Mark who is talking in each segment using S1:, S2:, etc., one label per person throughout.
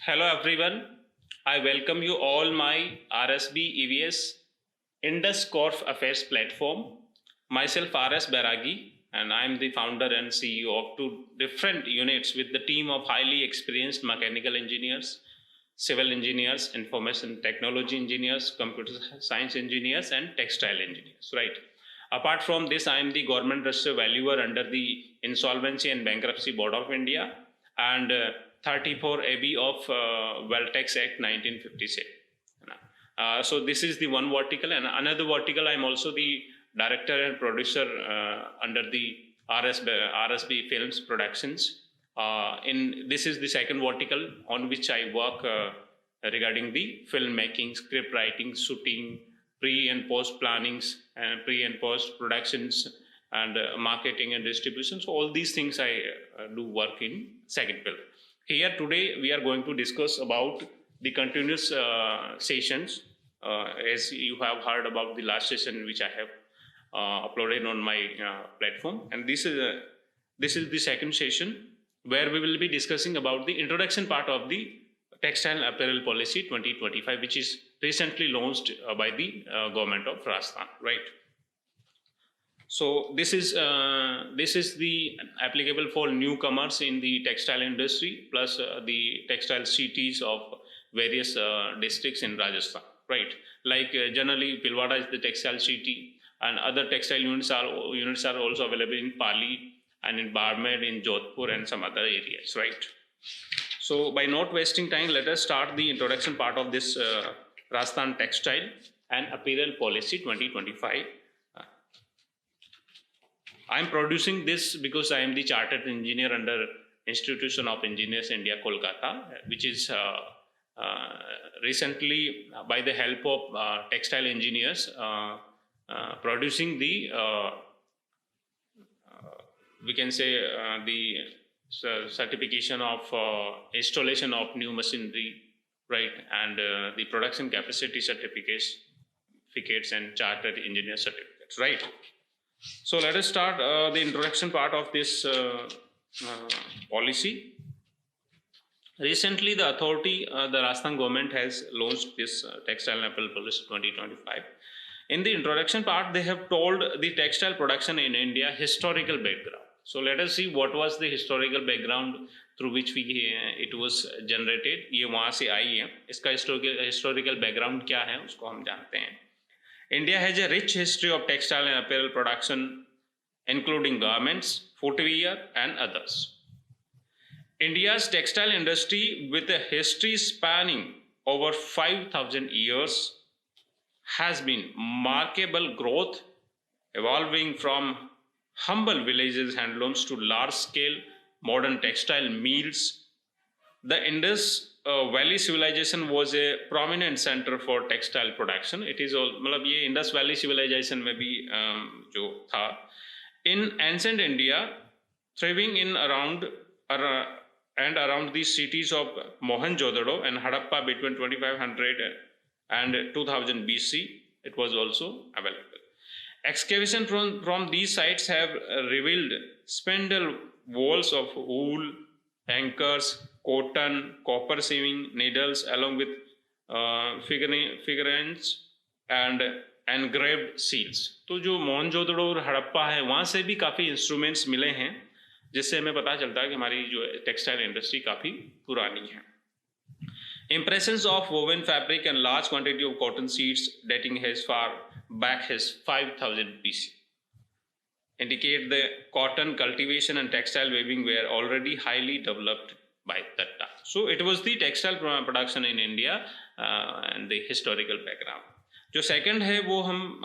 S1: Hello everyone. I welcome you all my RSB EVS Indus Corp Affairs platform. Myself RS Baragi, and I am the founder and CEO of two different units with the team of highly experienced mechanical engineers, civil engineers, information technology engineers, computer science engineers, and textile engineers. Right. Apart from this, I am the government register valuer under the Insolvency and Bankruptcy Board of India and 34 AB of Wealth Tax Act 1957. So this is the one vertical, and another vertical, I'm also the director and producer under the RSB Films Productions. This is the second vertical on which I work regarding the filmmaking, script writing, shooting, pre and post plannings, and pre and post productions, and marketing and distribution. So all these things I do work in second pillar. Here today we are going to discuss about the continuous sessions, as you have heard about the last session which I have uploaded on my platform, and this is the second session where we will be discussing about the introduction part of the Textile Apparel Policy 2025, which is recently launched by the government of Rajasthan, right? So this is the applicable for newcomers in the textile industry, plus the textile cities of various districts in Rajasthan, right? Like generally Pilwada is the textile city, and other textile units are also available in Pali and in Barmer, in Jodhpur, and some other areas, right? So by not wasting time, let us start the introduction part of this Rajasthan Textile and Apparel Policy 2025. I am producing this because I am the chartered engineer under Institution of Engineers India, Kolkata, which is recently, by the help of textile engineers, producing the we can say the certification of installation of new machinery, right, and the production capacity certificates and chartered engineer certificates, right. So let us start the introduction part of this policy. Recently, the authority, the Rajasthan government has launched this Textile and Apparel Policy 2025. In the introduction part, they have told the textile production in India historical background. So let us see what was the historical background through which it was generated. ये वहाँ से आई है. इसका historical background क्या है उसको हम जानते हैं. India has a rich history of textile and apparel production, including garments, footwear, and others. India's textile industry, with a history spanning over 5,000 years, has been markable growth, evolving from humble villages handlooms to large-scale modern textile mills. The Indus Valley civilization was a prominent center for textile production. It is all, मतलब ये Indus Valley civilization में भी जो था. In ancient India, thriving in around the cities of Mohenjo-daro and Harappa between 2500 and 2000 BC, it was also available. Excavation from these sites have revealed spindle walls of wool, anchors, cotton, copper sewing needles, along with figurines and engraved seals. तो जो मोहनजोदड़ो और हड़प्पा है वहाँ से भी काफ़ी instruments मिले हैं, जिससे हमें पता चलता है कि हमारी जो टेक्सटाइल इंडस्ट्री काफ़ी पुरानी है. Impressions of woven fabric and large quantity of cotton seeds dating as far back as 5000 BC indicate the cotton cultivation and textile weaving were already highly developed by that time. So it was the textile production in India and the historical background. जो second है वो हम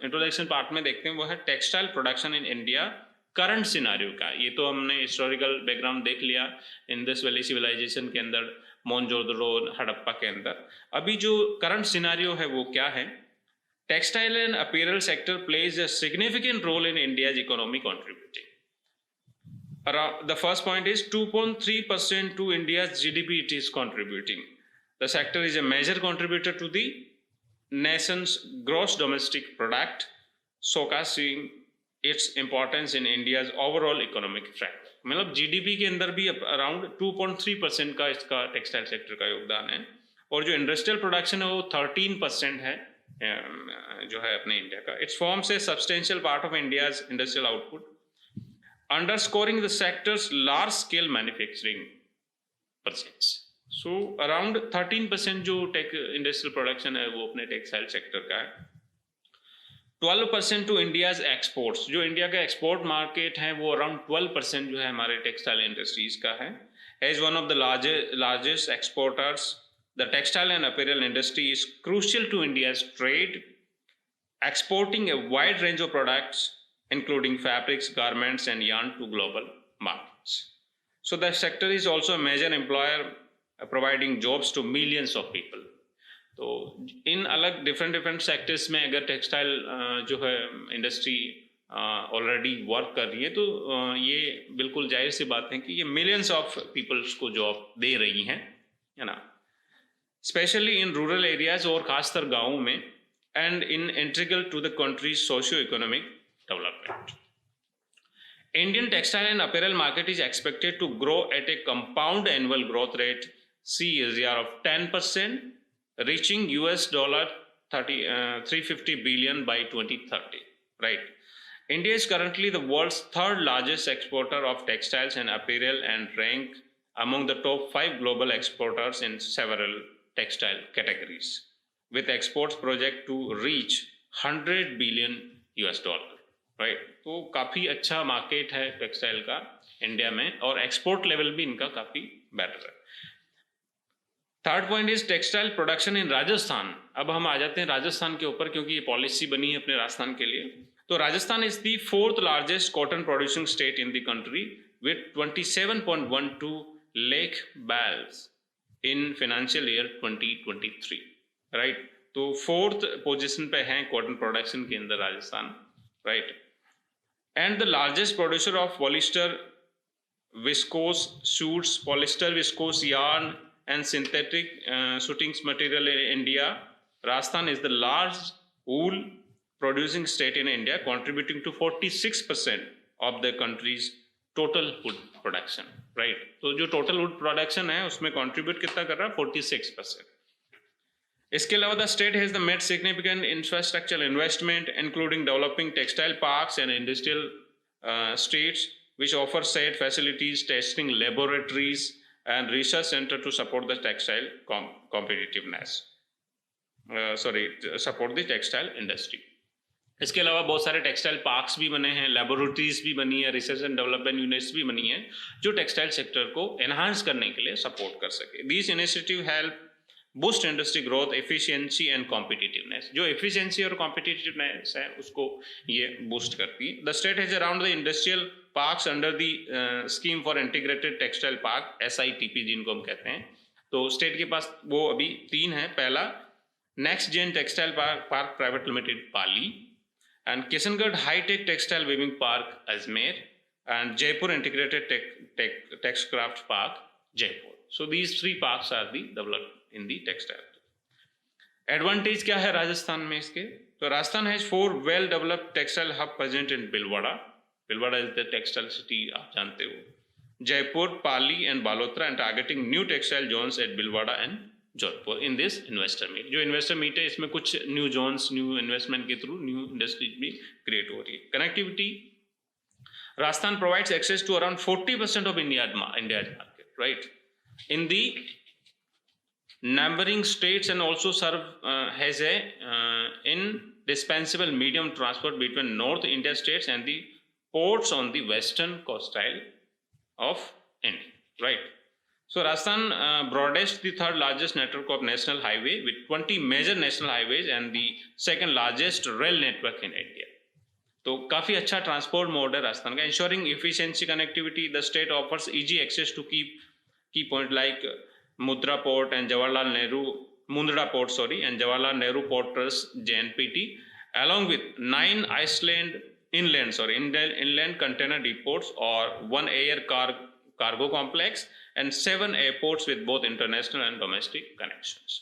S1: introduction part में देखते हैं, वो है textile production in India current scenario का. ये तो हमने historical background देख लिया Indus Valley civilization के अंदर, मोहनजोदड़ो, हड़प्पा के अंदर. अभी जो current scenario है वो क्या है? Textile and apparel sector plays a significant role in India's economy, contributing. The first point is 2.3% to India's GDP it is contributing. The sector is a major contributor to the nation's gross domestic product, showcasing its importance in India's overall economic framework. मतलब GDP के अंदर भी around 2.3% का इसका textile sector का योगदान है, और जो इंडस्ट्रियल प्रोडक्शन है वो 13% है जो है अपने इंडिया का. It's forms a substantial part of India's industrial output, underscoring the sector's large-scale manufacturing presence. So around 13% जो टेक इंडस्ट्रियल प्रोडक्शन है वो अपने टेक्सटाइल सेक्टर का है. 12% टू इंडियाज एक्सपोर्ट्स, जो इंडिया का एक्सपोर्ट मार्केट है वो अराउंड 12% जो है हमारे टेक्सटाइल इंडस्ट्रीज का है. As one of the largest exporters, the textile and apparel industry is crucial to India's trade, exporting a wide range of products including fabrics, garments and yarn to global markets. So the sector is also a major employer, providing jobs to millions of people. तो इन अलग different sectors में अगर textile जो है industry already work कर रही है तो ये बिल्कुल जाहिर सी बात है कि ये मिलियंस ऑफ पीपल्स को जॉब दे रही हैं, है ना, स्पेशली इन रूरल एरियाज और खासतर गाँवों में, and integral to the country's socio-economic development. Indian textile and apparel market is expected to grow at a compound annual growth rate CAGR of 10%, reaching $350 billion by 2030. Right? India is currently the world's third largest exporter of textiles and apparel and rank among the top 5 global exporters in several textile categories, with exports project to reach $100 billion, right? तो काफ़ी अच्छा market है textile का India में, और export level भी इनका काफ़ी बेटर है. Third point is textile production in Rajasthan. अब हम आ जाते हैं राजस्थान के ऊपर, क्योंकि ये पॉलिसी बनी है अपने राजस्थान के लिए. तो Rajasthan is the 4th largest cotton producing state in the country with 27.12 lakh bales in financial year 2023. Right, तो 4th पोजीशन पे हैं कॉटन प्रोडक्शन के अंदर Rajasthan. Right, and the largest producer of polyester viscose suits, polyester viscose yarn and synthetic suitings material in India. Rajasthan is the large wool producing state in India, contributing to 46% of the country's total wood production. Right, तो जो total would production है उसमें contribute कितना कर रहा है? 46%. इसके अलावा the state has the made significant infrastructural investment including developing textile parks and industrial states which offer said facilities, testing laboratories and research center to support the textile competitiveness. Support the textile industry. इसके अलावा बहुत सारे textile parks भी बने हैं, laboratories भी बनी है, रिसर्च एंड डेवलपमेंट यूनिट्स भी बनी है जो टेक्सटाइल सेक्टर को एनहांस करने के लिए सपोर्ट कर सके. These initiative help boost industry growth, efficiency and competitiveness. जो एफिशिएंसी और कॉम्पिटिटिवनेस है उसको ये बूस्ट करती है. The state has around the industrial parks under the scheme for integrated textile park, SITP जिनको हम कहते हैं. तो स्टेट के पास वो अभी 3 है. पहला next gen textile park private limited Pali, and Kishangarh High-Tech Textile Weaving Park Ajmer, and Jaipur Integrated Texcraft Park Jaipur. So these 3 parks are developed in the textile. Advantage क्या है राजस्थान में इसके? तो Rajasthan has 4 well-developed textile hub present in Bhilwara. Bhilwara is the textile city, आप जानते हो. Jaipur, Pali and Balotra, and targeting new textile zones at Bhilwara and Jodhpur in this investor meet. जो investor meet है इसमें कुछ न्यू जोन्स, न्यू इन्वेस्टमेंट के through new industries भी create हो रही है. Connectivity, Rajasthan provides access to around 40% of India's market, right, in the neighboring states, and also has a indispensable medium transport between North India states and the ports on the western coastline of India, right. So Rajasthan broadest the 3rd largest network of national highway with 20 major national highways and the 2nd largest rail network in India. तो काफ़ी अच्छा transport mode है राजस्थान का. Ensuring efficiency connectivity, the state offers easy access to key point like Mundra port and Jawaharlal Nehru port trust JNPT, along with 9 inland container depots or 1 air cargo complex and 7 airports with both international and domestic connections.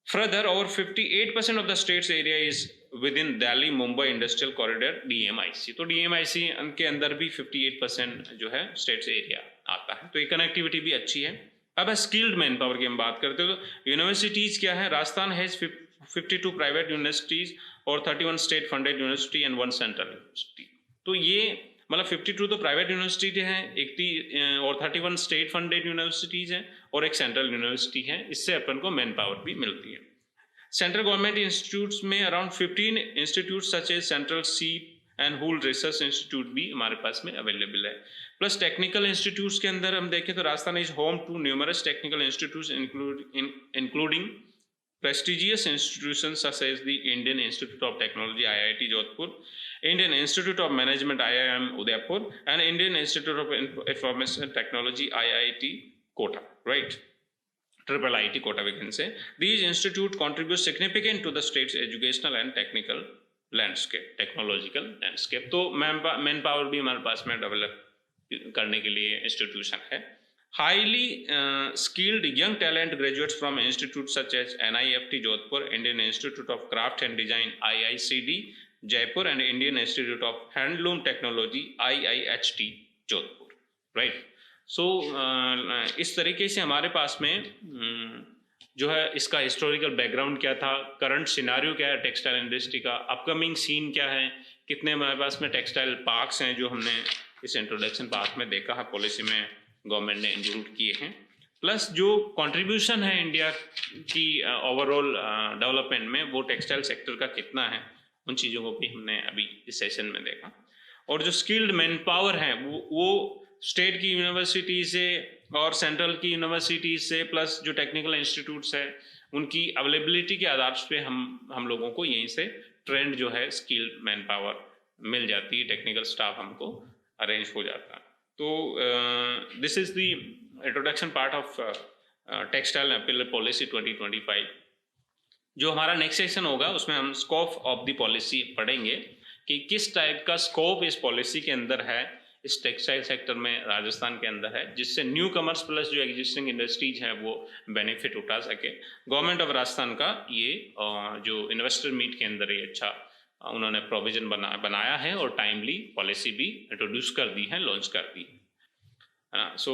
S1: Further, over 58% of the state's area is with in Delhi Mumbai industrial corridor DMIC। तो DMIC के अंदर भी 58% जो है states area आता है, तो ये कनेक्टिविटी भी अच्छी है। अब स्किल्ड मैन पावर की हम बात करते हैं तो यूनिवर्सिटीज़ क्या है, राजस्थान हैज़ 52 प्राइवेट यूनिवर्सिटीज़ और 31 state funded university and 1 central university. तो ये मतलब 52 तो प्राइवेट यूनिवर्सिटी हैं, 80 और 31 स्टेट फंडेड यूनिवर्सिटीज़ हैं और एक सेंट्रल यूनिवर्सिटी है। इससे अपन को मैन पावर भी मिलती है। सेंट्रल गवर्नमेंट इंस्टीट्यूट्स में around 15 institute such as central sheep and wool research institute भी हमारे पास में अवेलेबल है। प्लस टेक्निकल इंस्टीट्यूट्स के अंदर हम देखें तो Rajasthan is home to numerous technical institutes including prestigious institutions such as the Indian Institute of Technology IIT Jodhpur, Indian Institute of Management IIM Udaipur, and Indian Institute of Information Technology IIT Kota, right? Triple IT Kota we can say. These institutes contribute significant to the state's educational and technical landscape, technological landscape. तो man power भी हमारे पास में develop करने के लिए institution है। Highly skilled young talent graduates from institutes such as NIFT Jodhpur, Indian Institute of Craft and Design IICD Jaipur, and Indian Institute of Handloom Technology IIHT Jodhpur, right? So इस तरीके से हमारे पास में जो है इसका हिस्टोरिकल बैकग्राउंड क्या था, करंट सिनारियो क्या है टेक्सटाइल इंडस्ट्री का, अपकमिंग सीन क्या है, कितने हमारे पास में टेक्सटाइल पार्क्स हैं जो हमने इस इंट्रोडक्शन पार्ट में देखा है, पॉलिसी में गवर्नमेंट ने इंक्लूड किए हैं, प्लस जो कंट्रीब्यूशन है इंडिया की ओवरऑल डेवलपमेंट में वो टेक्सटाइल सेक्टर का कितना है, उन चीज़ों को भी हमने अभी इस सेशन में देखा। और जो स्किल्ड मैन पावर है वो स्टेट की यूनिवर्सिटी से और सेंट्रल की यूनिवर्सिटी से प्लस जो टेक्निकल इंस्टीट्यूट्स है उनकी अवेलेबिलिटी के आधार पे हम लोगों को यहीं से ट्रेंड जो है स्किल्ड मैन पावर मिल जाती है, टेक्निकल स्टाफ हमको अरेंज हो जाता है। तो this is the introduction part of textile pillar policy 2025। जो हमारा नेक्स्ट सेशन होगा उसमें हम स्कोप ऑफ द पॉलिसी पढ़ेंगे कि किस टाइप का स्कोप इस पॉलिसी के अंदर है, इस टेक्सटाइल सेक्टर में राजस्थान के अंदर है, जिससे न्यू कमर्स प्लस जो एग्जिस्टिंग इंडस्ट्रीज हैं वो बेनिफिट उठा सके। गवर्नमेंट ऑफ राजस्थान का ये जो इन्वेस्टर मीट के अंदर ये अच्छा उन्होंने प्रोविजन बनाया है और टाइमली पॉलिसी भी इंट्रोड्यूस कर दी है, लॉन्च कर दी है। सो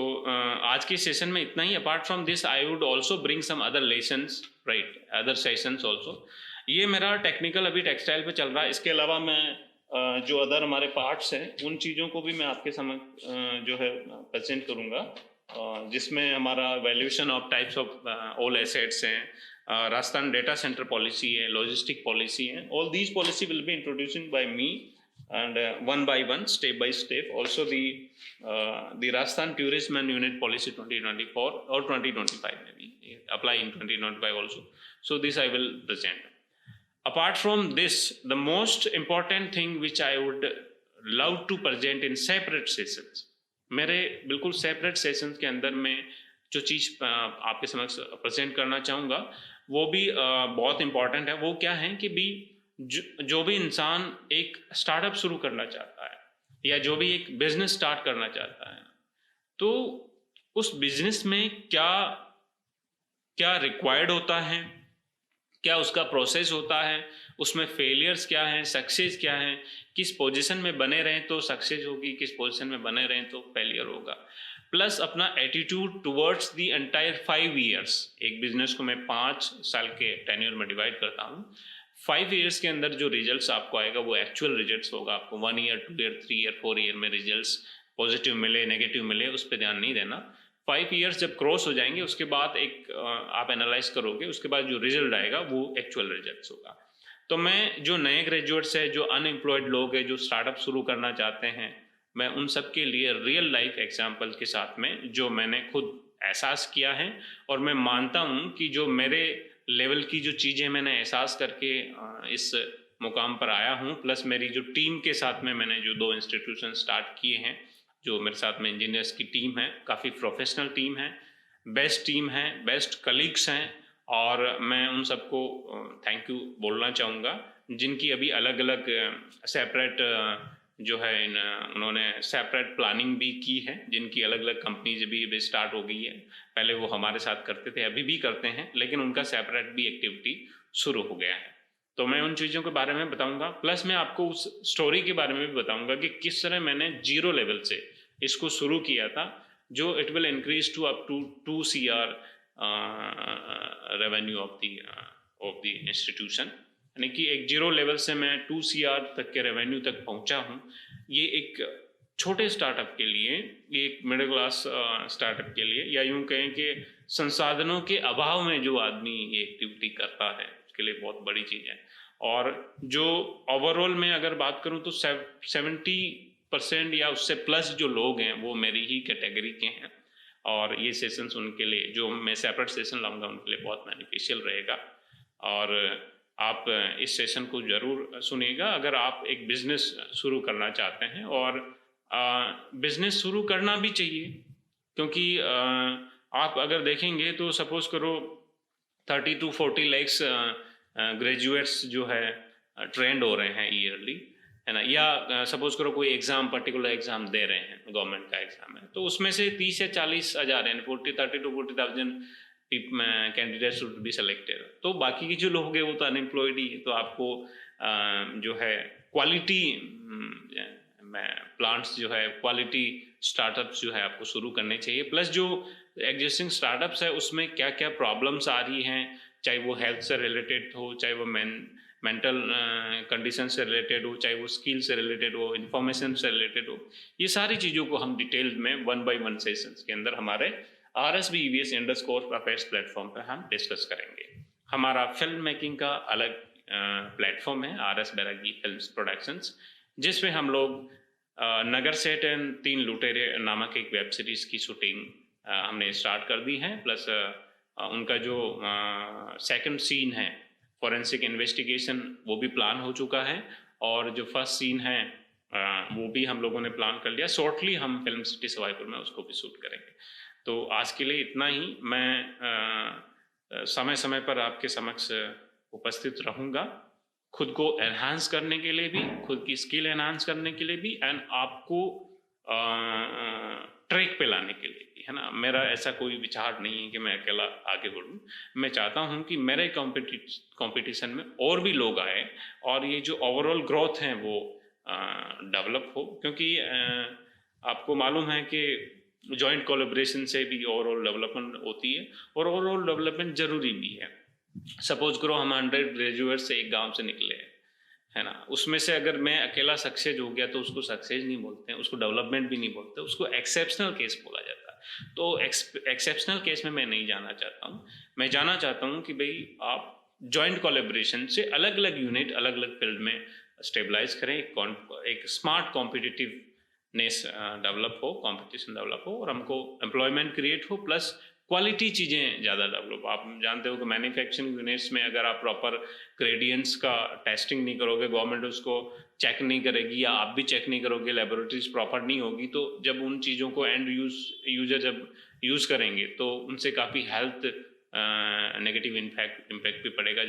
S1: आज के सेशन में इतना ही। Apart from this I would also bring some other lessons, right, other sessions also. ये मेरा टेक्निकल अभी टेक्सटाइल पे चल रहा है, इसके अलावा मैं जो अदर हमारे पार्ट्स हैं उन चीज़ों को भी मैं आपके समझ जो है प्रेजेंट करूँगा, जिसमें हमारा valuation of types of all assets हैं, राजस्थान डेटा सेंटर पॉलिसी है, लॉजिस्टिक पॉलिसी है। All these policy will be introducing by me and one by one, step by step. Also the Rajasthan Tourism and Unit Policy 2024 or 2025 maybe apply in 2025 also. So this I will present. Apart from this, the most important thing which I would love to present in separate sessions, मेरे बिल्कुल separate sessions के अंदर में जो चीज़ आपके समक्ष present करना चाहूँगा वो भी बहुत इम्पॉर्टेंट है। वो क्या है कि भी जो भी इंसान एक स्टार्टअप शुरू करना चाहता है या जो भी एक बिजनेस स्टार्ट करना चाहता है, तो उस बिजनेस में क्या क्या रिक्वायर्ड होता है, क्या उसका प्रोसेस होता है, उसमें फेलियर्स क्या हैं, सक्सेस क्या है, किस पोजीशन में बने रहें तो सक्सेस होगी, किस पोजीशन में बने रहें तो फेलियर होगा, प्लस अपना attitude towards the entire 5 years. एक बिजनेस को मैं 5 साल के टेन्योर में डिवाइड करता हूँ। 5 ईयर्स के अंदर जो रिजल्ट्स आपको आएगा वो एक्चुअल रिजल्ट्स होगा। आपको 1 ईयर, 2 ईयर, 3 ईयर, 4 ईयर में रिजल्ट्स पॉजिटिव मिले, नेगेटिव मिले, उस पर ध्यान नहीं देना। 5 ईयर्स जब क्रॉस हो जाएंगे उसके बाद एक आप एनालाइज करोगे, उसके बाद जो रिजल्ट आएगा वो एक्चुअल रिजल्ट्स होगा। तो मैं जो नए ग्रेजुएट्स हैं, जो अनएम्प्लॉयड लोग हैं, जो स्टार्टअप शुरू करना चाहते हैं, मैं उन सब के लिए रियल लाइफ एग्जाम्पल के साथ में जो मैंने खुद एहसास किया है और मैं मानता हूँ कि जो मेरे लेवल की जो चीज़ें मैंने एहसास करके इस मुकाम पर आया हूँ, प्लस मेरी जो टीम के साथ में मैंने जो 2 इंस्टीट्यूशन स्टार्ट किए हैं, जो मेरे साथ में इंजीनियर्स की टीम है, काफ़ी प्रोफेशनल टीम है, बेस्ट टीम है, बेस्ट कलीग्स हैं, और मैं उन सबको थैंक यू बोलना चाहूँगा जिनकी अभी अलग अलग सेपरेट जो है उन्होंने सेपरेट प्लानिंग भी की है, जिनकी अलग अलग कंपनीज भी स्टार्ट हो गई है। पहले वो हमारे साथ करते थे, अभी भी करते हैं, लेकिन उनका सेपरेट भी एक्टिविटी शुरू हो गया है। तो मैं उन चीज़ों के बारे में बताऊंगा, प्लस मैं आपको उस स्टोरी के बारे में भी बताऊंगा कि किस तरह मैंने जीरो लेवल से इसको शुरू किया था, जो it will increase to up to 2 CR revenue of the institution, यानी कि एक जीरो लेवल से मैं 2 CR तक के रेवेन्यू तक पहुंचा हूं। ये एक छोटे स्टार्टअप के लिए, ये एक मिडिल क्लास स्टार्टअप के लिए, या यूं कहें कि संसाधनों के अभाव में जो आदमी ये एक्टिविटी करता है उसके लिए बहुत बड़ी चीज़ है। और जो ओवरऑल में अगर बात करूं तो 70% या उससे प्लस जो लोग हैं वो मेरी ही कैटेगरी के हैं, और ये सेशंस उनके लिए, जो मैं सेपरेट सेशन लाऊंगा उनके लिए बहुत बेनिफिशियल रहेगा। और आप इस सेशन को ज़रूर सुनिएगा अगर आप एक बिजनेस शुरू करना चाहते हैं, और बिजनेस शुरू करना भी चाहिए, क्योंकि आप अगर देखेंगे तो सपोज करो 30 to 40 lakhs ग्रेजुएट्स जो है ट्रेंड हो रहे हैं ईयरली, है ना, या सपोज करो कोई एग्जाम, पर्टिकुलर एग्जाम दे रहे हैं, गवर्नमेंट का एग्जाम है, तो उसमें से 30 या 40 हज़ार यानी 30 to 40,000 candidates would be selected. तो बाकी के जो लोग हैं वो तो अनएम्प्लॉयड ही है। तो आपको जो है क्वालिटी प्लांट्स जो है, क्वालिटी स्टार्टअप्स जो है आपको शुरू करने चाहिए। प्लस जो एग्जिस्टिंग स्टार्टअप्स है उसमें क्या क्या प्रॉब्लम्स आ रही हैं, चाहे वो हेल्थ से रिलेटेड हो, चाहे वो मेंटल कंडीशन से रिलेटेड हो, चाहे वो स्किल से रिलेटेड हो, इंफॉर्मेशन से रिलेटेड हो, ये सारी चीज़ों को हम डिटेल में 1 by 1 सेशंस के अंदर हमारे RSB EVS इंडस्कोर अफेयर्स प्लेटफॉर्म पर हम डिस्कस करेंगे। हमारा फिल्म मेकिंग का अलग प्लेटफॉर्म है, RS बैरागी फिल्म्स प्रोडक्शंस, जिसमें हम लोग नगर सेट एंड 3 लुटेरे नामक एक वेब सीरीज़ की शूटिंग हमने स्टार्ट कर दी है। प्लस उनका जो सेकंड सीन है फॉरेंसिक इन्वेस्टिगेशन वो भी प्लान हो चुका है, और जो फर्स्ट सीन है वो भी हम लोगों ने प्लान कर लिया। शॉर्टली हम फिल्म सिटी सवाईपुर में उसको भी शूट करेंगे। तो आज के लिए इतना ही। मैं समय समय पर आपके समक्ष उपस्थित रहूँगा, खुद को एनहांस करने के लिए भी, खुद की स्किल एनहांस करने के लिए भी, एंड आपको ट्रैक पे लाने के लिए भी, है ना। मेरा ऐसा कोई विचार नहीं है कि मैं अकेला आगे बढ़ूँ। मैं चाहता हूँ कि मेरे कंपटीशन में और भी लोग आए, और ये जो ओवरऑल ग्रोथ है वो डेवलप हो, क्योंकि आपको मालूम है कि जॉइंट कोलैबोरेशन से भी ओवरऑल डेवलपमेंट होती है, और ओवरऑल डेवलपमेंट जरूरी भी है। सपोज करो हम 100 ग्रेजुएट से एक गांव से निकले हैं, है ना, उसमें से अगर मैं अकेला सक्सेस हो गया तो उसको सक्सेस नहीं बोलते हैं, उसको डेवलपमेंट भी नहीं बोलते, उसको एक्सेप्शनल केस बोला जाता है। तो एक्सेप्शनल केस में मैं नहीं जाना चाहता हूँ। मैं जाना चाहता हूँ कि भाई आप जॉइंट कोलैबोरेशन से अलग अलग यूनिट अलग अलग फील्ड में स्टेबलाइज करें, एक स्मार्ट कॉम्पिटिटिवनेस डेवलप हो, कॉम्पिटिशन डेवलप हो, और हमको एम्प्लॉयमेंट क्रिएट हो, प्लस क्वालिटी चीज़ें ज़्यादा डेवलप। आप जानते हो कि मैन्युफैक्चरिंग यूनिट्स में अगर आप प्रॉपर ग्रेडियंट्स का टेस्टिंग नहीं करोगे, गवर्नमेंट उसको चेक नहीं करेगी, या आप भी चेक नहीं करोगे, लेबोरेटरीज प्रॉपर नहीं होगी, तो जब उन चीज़ों को एंड यूजर जब यूज़ करेंगे तो उनसे काफ़ी हेल्थ नेगेटिव इम्पैक्ट भी पड़ेगा।